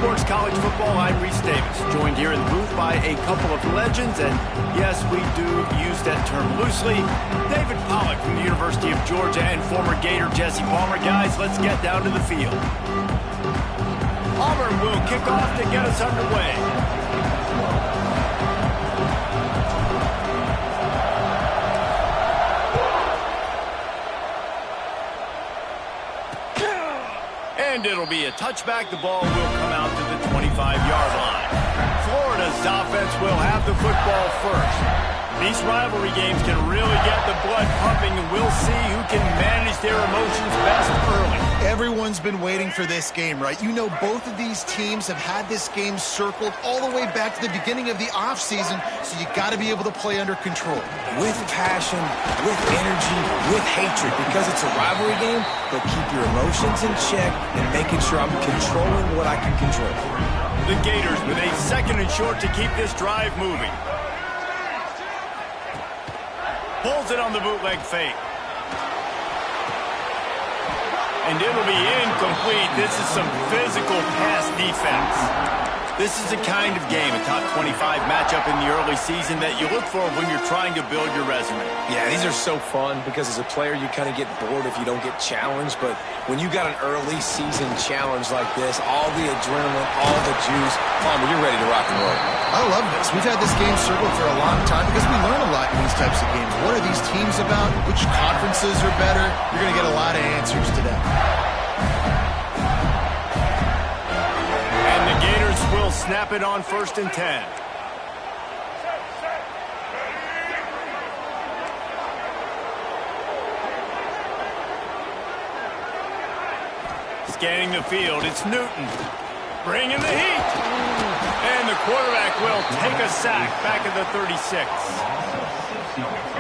Sports College Football, I'm Reese Davis, joined here in the booth by a couple of legends, and yes, we do use that term loosely. David Pollack from the University of Georgia and former Gator Jesse Palmer. Guys, let's get down to the field. Auburn will kick off to get us underway. And it'll be a touchback. The ball will come out to the 25-yard line. Florida's offense will have the football first. These rivalry games can really get the blood pumping, and we'll see who can manage their emotions best early. Everyone's been waiting for this game, right? You know, both of these teams have had this game circled all the way back to the beginning of the offseason, so you got to be able to play under control. With passion, with energy, with hatred, because it's a rivalry game, but keep your emotions in check and making sure I'm controlling what I can control. The Gators with a second and short to keep this drive moving. Pulls it on the bootleg fake. And it'll be incomplete. This is some physical pass defense. This is the kind of game, a top 25 matchup in the early season, that you look for when you're trying to build your resume. Yeah, these are so fun because as a player, you kind of get bored if you don't get challenged. But when you got an early season challenge like this, all the adrenaline, all the juice, Palmer, you're ready to rock and roll. I love this. We've had this game circled for a long time because we learn a lot in these types of games. What are these teams about? Which conferences are better? You're going to get a lot of answers today. And the Gators will snap it on 1st and 10. Scanning the field, it's Newton. Bringing the heat. And the quarterback will take a sack back at the 36.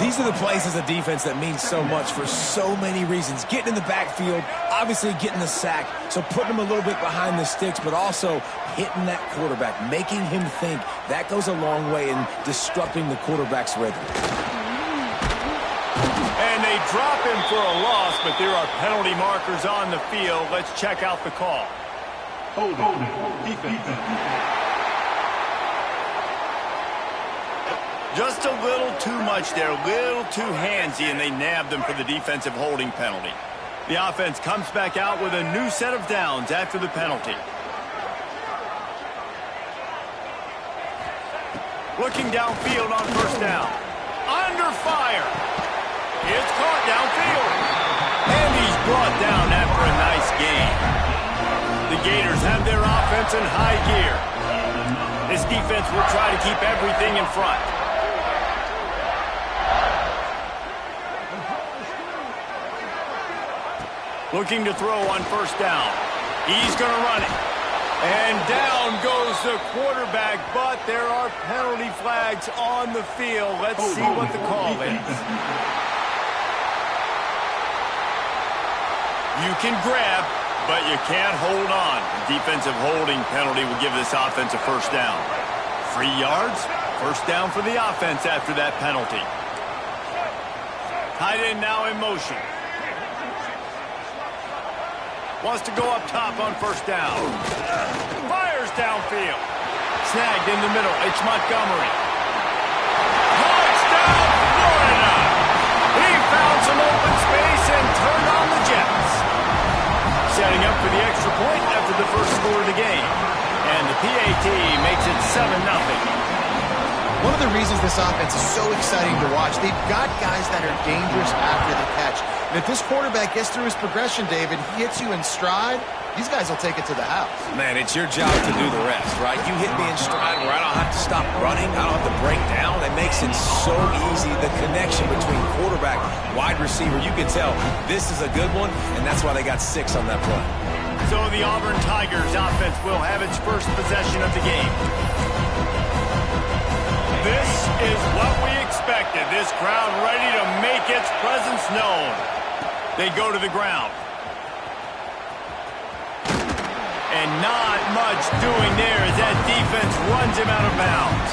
These are the plays as a defense that mean so much for so many reasons. Getting in the backfield, obviously getting the sack, so putting him a little bit behind the sticks, but also hitting that quarterback, making him think. That goes a long way in disrupting the quarterback's rhythm. And they drop him for a loss, but there are penalty markers on the field. Let's check out the call. Hold on. Defense. Just a little too much there, a little too handsy, and they nabbed them for the defensive holding penalty. The offense comes back out with a new set of downs after the penalty. Looking downfield on 1st down. Under fire. It's caught downfield. And he's brought down after a nice gain. The Gators have their offense in high gear. This defense will try to keep everything in front. Looking to throw on 1st down. He's going to run it. And down goes the quarterback, but there are penalty flags on the field. Let's see what the call is. You can grab, but you can't hold on. The defensive holding penalty will give this offense a 1st down. 3 yards, 1st down for the offense after that penalty. Tight end now in motion. Wants to go up top on 1st down. Fires downfield. Snagged in the middle. It's Montgomery. Touchdown, Florida! He found some open space and turned on the Jets. Setting up for the extra point after the first score of the game. And the PAT makes it 7-0. One of the reasons this offense is so exciting to watch, they've got guys that are dangerous after the catch. And if this quarterback gets through his progression, David, he hits you in stride, these guys will take it to the house. Man, it's your job to do the rest, right? You hit me in stride where I don't have to stop running, I don't have to break down. It makes it so easy. The connection between quarterback, wide receiver, you can tell this is a good one, and that's why they got 6 on that play. So the Auburn Tigers offense will have its first possession of the game. This is what we expected. This crowd ready to make its presence known. They go to the ground. And not much doing there as that defense runs him out of bounds.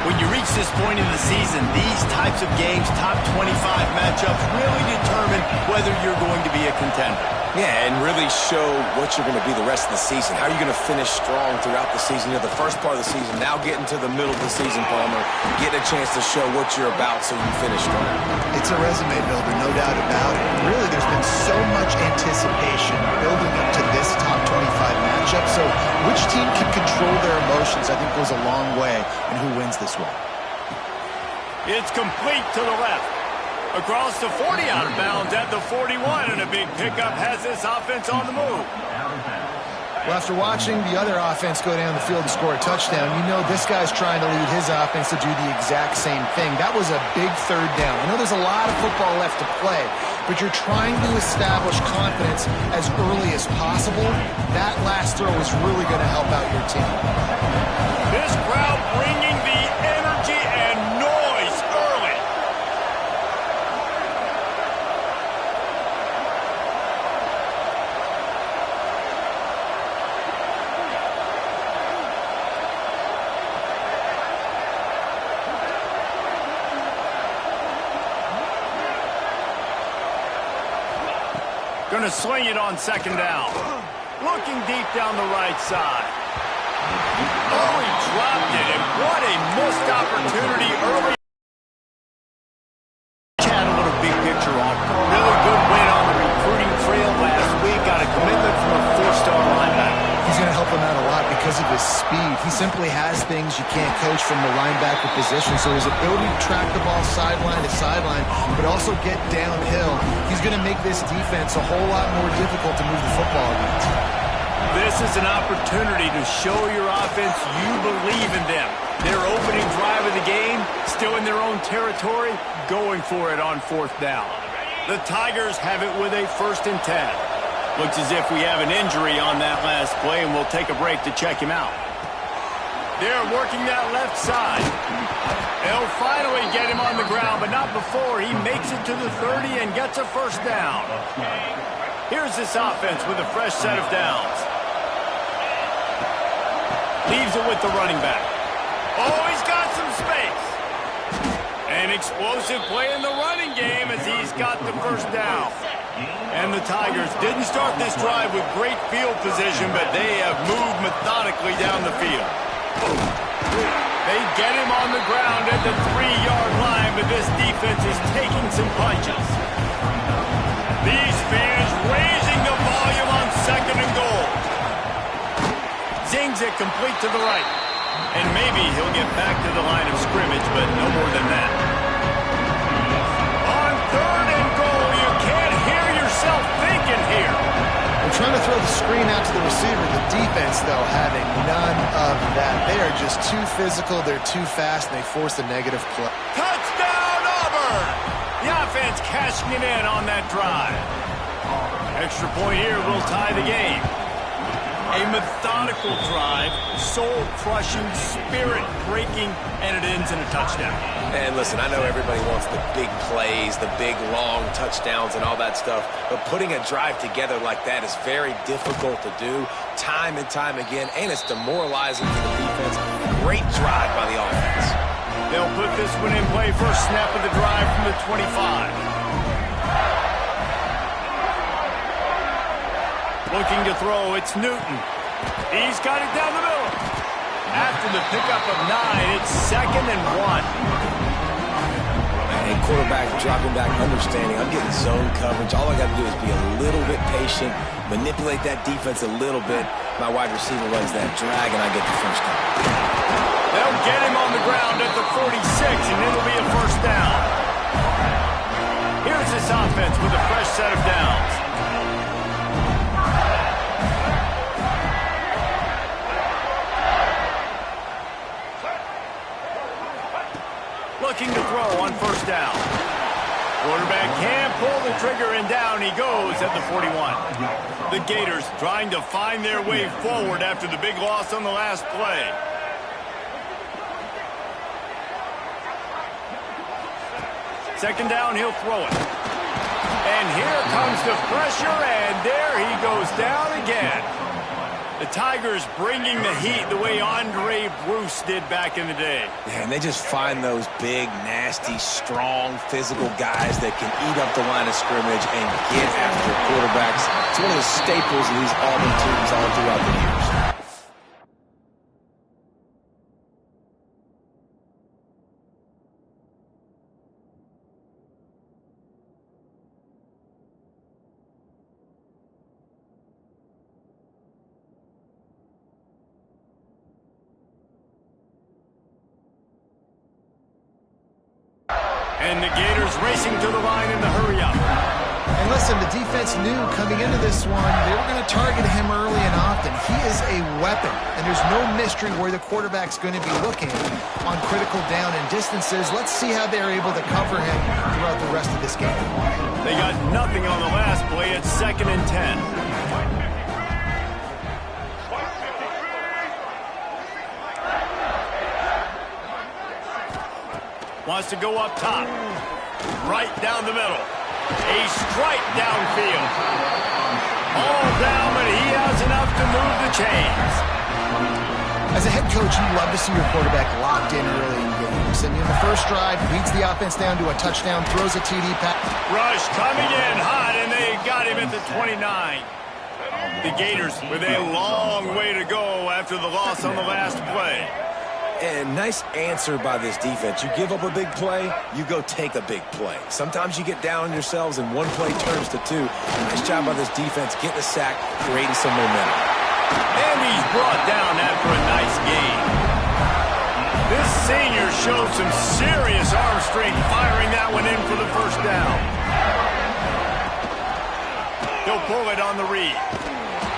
When you reach this point in the season, these types of games, top 25 matchups, really determine whether you're going to be a contender. Yeah, and really show what you're going to be the rest of the season. How are you going to finish strong throughout the season? You know, the first part of the season, now getting to the middle of the season, Palmer, getting a chance to show what you're about so you finish strong. It's a resume builder, no doubt about it. Really, there's been so much anticipation building up to this top 25 matchup. So which team can control their emotions, I think, goes a long way in who wins this one. It's complete to the left. Across the 40, out of bounds at the 41, and a big pickup has this offense on the move. Well, after watching the other offense go down the field and score a touchdown, you know this guy's trying to lead his offense to do the exact same thing. That was a big third down. I know there's a lot of football left to play, but you're trying to establish confidence as early as possible. That last throw is really going to help out your team. This crowd bringing the energy and noise early. Going to sling it on second down. Looking deep down the right side. Oh, he dropped it, and what a missed opportunity early. Had a little big picture on. Really good win on the recruiting trail last week. Got a commitment from a four-star linebacker. He's going to help him out a lot because of his speed. He simply has things you can't coach from the linebacker position. So his ability to track the ball sideline to sideline, but also get downhill, he's going to make this defense a whole lot more difficult to move the football against. This is an opportunity to show your offense you believe in them. Their opening drive of the game, still in their own territory, going for it on fourth down. The Tigers have it with a 1st and 10. Looks as if we have an injury on that last play, and we'll take a break to check him out. They're working that left side. They'll finally get him on the ground, but not before he makes it to the 30 and gets a 1st down. Here's this offense with a fresh set of downs. Leaves it with the running back. Oh, he's got some space. An explosive play in the running game as he's got the 1st down. And the Tigers didn't start this drive with great field position, but they have moved methodically down the field. They get him on the ground at the 3-yard line, but this defense is taking some punches. These fans raising the volume on 2nd and goal. Zings it complete to the right. And maybe he'll get back to the line of scrimmage, but no more than that. On 3rd and goal, you can't hear yourself thinking here. They're trying to throw the screen out to the receiver. The defense, though, having none of that. They are just too physical. They're too fast, and they force a negative play. Touchdown, Auburn! The offense cashing it in on that drive. Extra point here will tie the game. A methodical drive, soul-crushing, spirit-breaking, and it ends in a touchdown. And listen, I know everybody wants the big plays, the big, long touchdowns and all that stuff, but putting a drive together like that is very difficult to do time and time again, and it's demoralizing for the defense. Great drive by the offense. They'll put this one in play. First snap of the drive from the 25. Looking to throw, it's Newton. He's got it down the middle. After the pickup of 9, it's 2nd and 1. And quarterback dropping back, understanding, I'm getting zone coverage. All I got to do is be a little bit patient, manipulate that defense a little bit. My wide receiver runs that drag, and I get the 1st down. They'll get him on the ground at the 46, and it'll be a 1st down. Here's this offense with a fresh set of downs. Looking to throw on 1st down. Quarterback can't pull the trigger, and down he goes at the 41. The Gators trying to find their way forward after the big loss on the last play. Second down, he'll throw it. And here comes the pressure, and there he goes down again. The Tigers bringing the heat the way Andre Bruce did back in the day. Yeah, and they just find those big, nasty, strong, physical guys that can eat up the line of scrimmage and get after quarterbacks. It's one of the staples of these Auburn teams all throughout the years. And the Gators racing to the line in the hurry-up. And listen, the defense knew coming into this one, they were going to target him early and often. He is a weapon, and there's no mystery where the quarterback's going to be looking on critical down and distances. Let's see how they're able to cover him throughout the rest of this game. They got nothing on the last play. It's 2nd and 10. Wants to go up top. Right down the middle. A strike downfield. All down, but he has enough to move the chains. As a head coach, you love to see your quarterback locked in early in games. And in the first drive, leads the offense down to a touchdown, throws a TD pass. Rush coming in hot, and they got him at the 29. The Gators with a long way to go after the loss on the last play. And nice answer by this defense. You give up a big play, you go take a big play. Sometimes you get down on yourselves and one play turns to two. Nice job by this defense getting a sack, creating some momentum. And he's brought down after a nice game. This senior showed some serious arm strength firing that one in for the first down. He'll pull it on the read.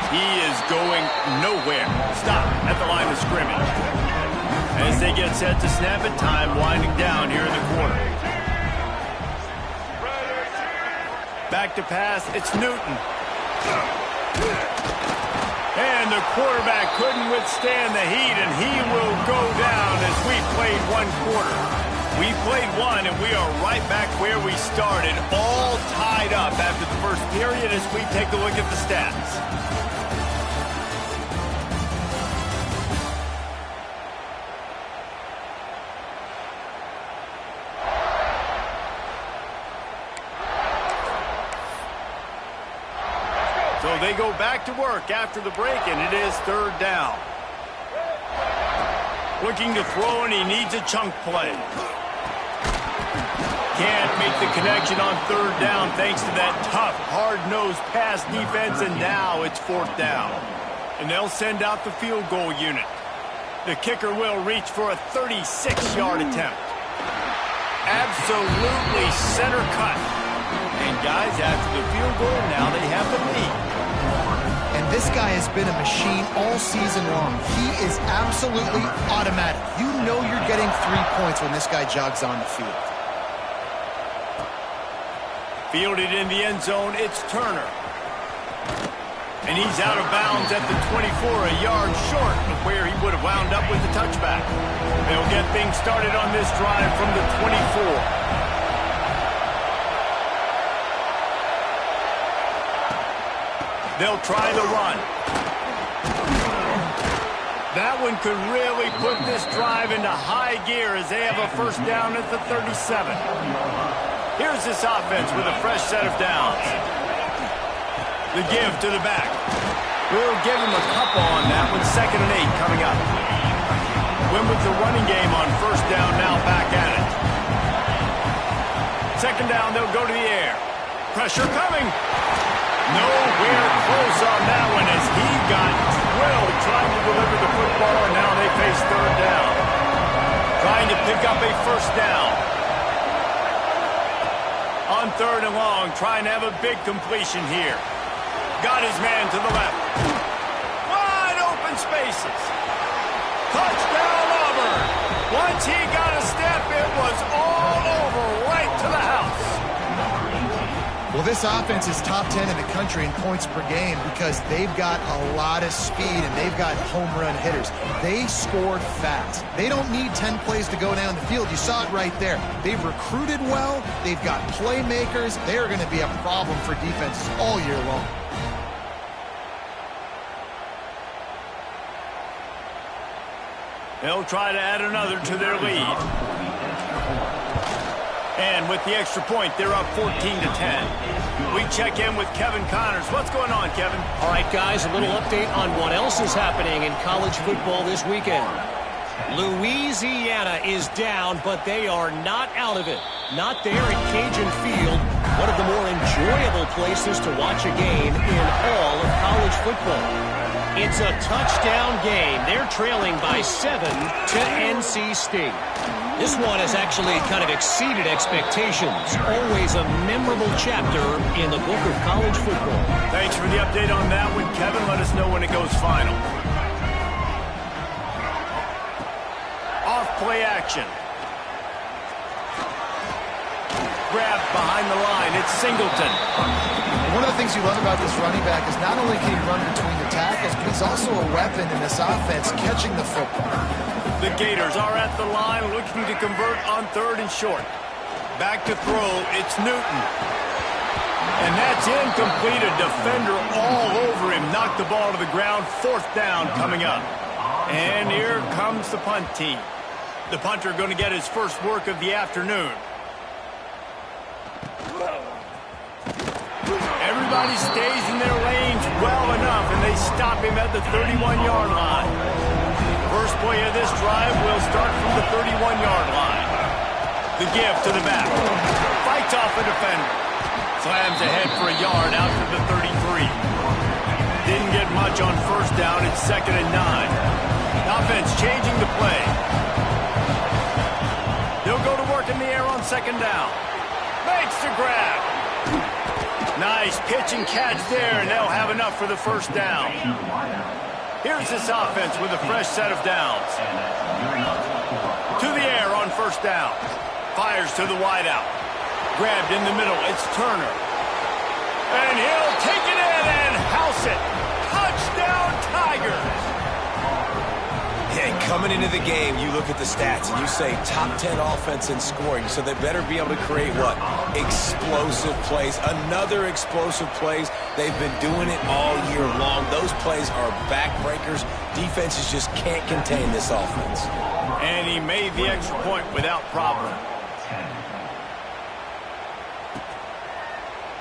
He is going nowhere. Stop at the line of scrimmage. As they get set to snap it, time winding down here in the quarter. Back to pass, it's Newton. And the quarterback couldn't withstand the heat, and he will go down as we played one quarter. We played one, and we are right back where we started, all tied up after the first period as we take a look at the stats. So they go back to work after the break, and it is 3rd down. Looking to throw, and he needs a chunk play. Can't make the connection on 3rd down thanks to that tough, hard-nosed pass defense, and now it's 4th down. And they'll send out the field goal unit. The kicker will reach for a 36-yard attempt. Absolutely center cut. And guys, after the field goal, now they have the lead. And this guy has been a machine all season long. He is absolutely automatic. You know you're getting 3 points when this guy jogs on the field. Fielded in the end zone, it's Turner. And he's out of bounds at the 24, a yard short of where he would have wound up with the touchback. They'll get things started on this drive from the 24. They'll try the run. That one could really put this drive into high gear as they have a first down at the 37. Here's this offense with a fresh set of downs. The give to the back. We'll give him a couple on that one. 2nd and 8 coming up. Win with the running game on first down, now back at it. 2nd down, they'll go to the air. Pressure coming. Nowhere close on that one as he got drilled trying to deliver the football, and now they face 3rd down. Trying to pick up a first down. On 3rd and long, trying to have a big completion here. Got his man to the left. Wide open spaces. Touchdown, Auburn. Once he got a step, it was all over right to the house. Well, this offense is top 10 in the country in points per game because they've got a lot of speed and they've got home run hitters. They scored fast. They don't need 10 plays to go down the field. You saw it right there. They've recruited well. They've got playmakers. They are going to be a problem for defenses all year long. They'll try to add another to their lead. And with the extra point, they're up 14-10. We check in with Kevin Connors. What's going on, Kevin? All right, guys, a little update on what else is happening in college football this weekend. Louisiana is down, but they are not out of it. Not there at Cajun Field, one of the more enjoyable places to watch a game in all of college football. It's a touchdown game. They're trailing by 7 to NC State. This one has actually kind of exceeded expectations. Always a memorable chapter in the book of college football. Thanks for the update on that one, Kevin. Let us know when it goes final. Off-play action. Grab behind the line. It's Singleton. One of the things you love about this running back is not only can he run between the tackles, but he's also a weapon in this offense catching the football. The Gators are at the line looking to convert on 3rd and short. Back to throw. It's Newton. And that's incomplete. A defender all over him. Knocked the ball to the ground. 4th down coming up. And here comes the punt team. The punter going to get his first work of the afternoon. Everybody stays in their lanes well enough, and they stop him at the 31-yard line. First play of this drive will start from the 31-yard line. The give to the back. Fights off a defender. Slams ahead for a yard out to the 33. Didn't get much on 1st down. It's 2nd and 9. Offense changing the play. They'll go to work in the air on 2nd down. Makes the grab. Nice pitch and catch there, and they'll have enough for the 1st down. Here's this offense with a fresh set of downs. To the air on 1st down. Fires to the wideout. Grabbed in the middle. It's Turner. And he'll take it in and house it. Touchdown, Tigers. Hey, coming into the game, you look at the stats and you say top 10 offense in scoring, so they better be able to create what? Explosive plays. Another explosive plays. They've been doing it all year long. Those plays are backbreakers. Defenses just can't contain this offense. And he made the extra point without problem.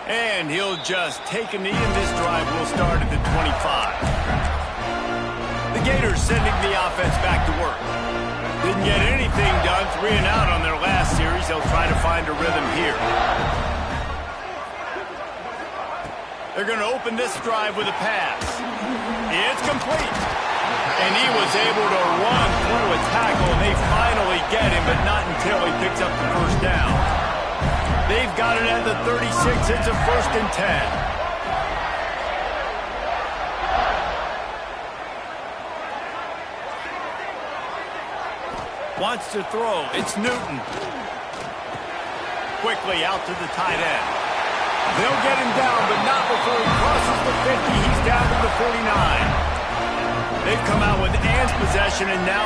And he'll just take a knee, and this drive will start at the 25. The Gators sending the offense back to work. Didn't get anything done. 3 and out on their last series. They'll try to find a rhythm here. They're going to open this drive with a pass. It's complete. And he was able to run through a tackle, and they finally get him, but not until he picks up the 1st down. They've got it at the 36. It's a 1st and 10. Wants to throw. It's Newton. Quickly out to the tight end. They'll get him down, but not before he crosses the 50. He's down to the 49. They've come out with Ann's possession, and now